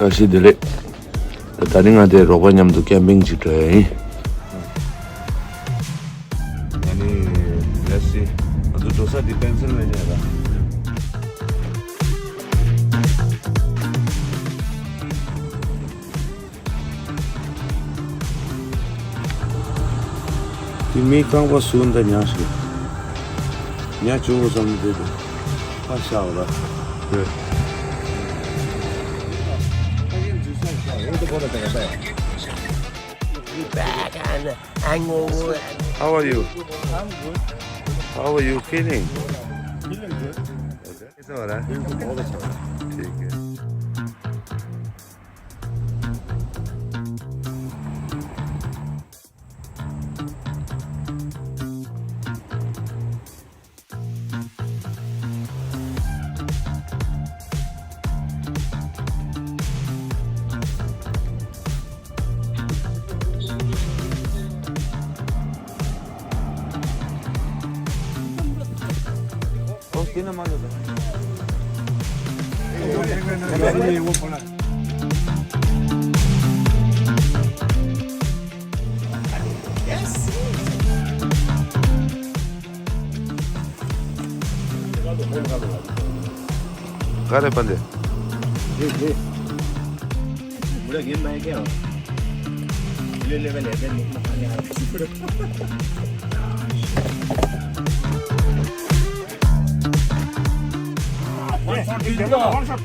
다시 들래. 다른 가데 로바냠도 캠핑 지트에. 아니, let's 아주 도사 디펜스를 내냐라. 이미 강과 수은다 냐시. 냐 주고 좀 되도. 하샤오라. 그래. Back and hangover. How are you? I'm good. How are you feeling? Feeling good. It's alright. All the time. ठीक है. Tiene más de Gare pande. Mula game mai kya? Level level makanya. One shot.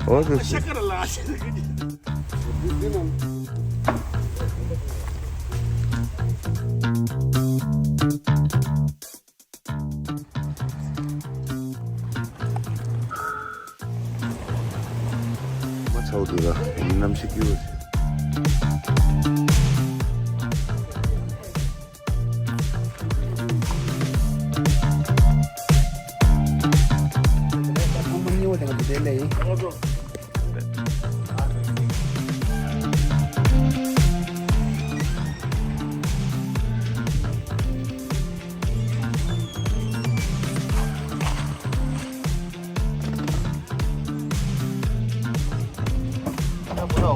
어디? 차 어디가? 인남식 기우지.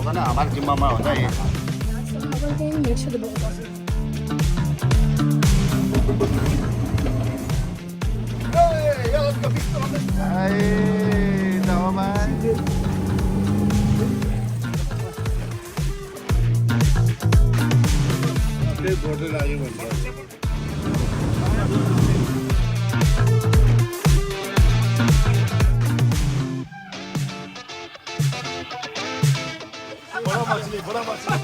Karena aman cuma mau dah. Make sure the boat doesn't. Hey, let's go pick up. Hey, tahu man. Ada botol lagi mana? Bora machli.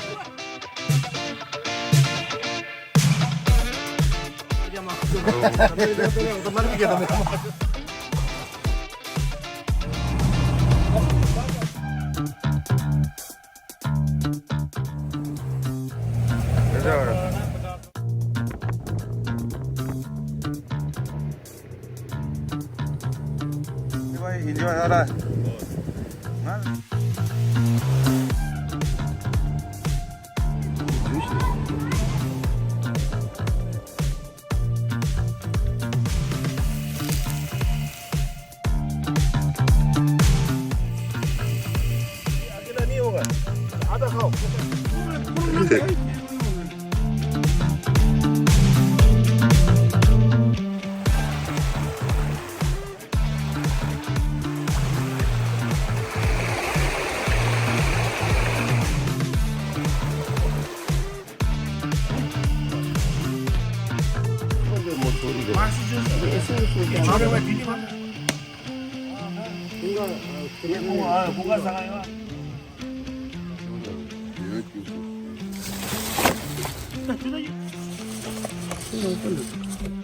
Ini mana? Ada kau. bunga 상황이야. No,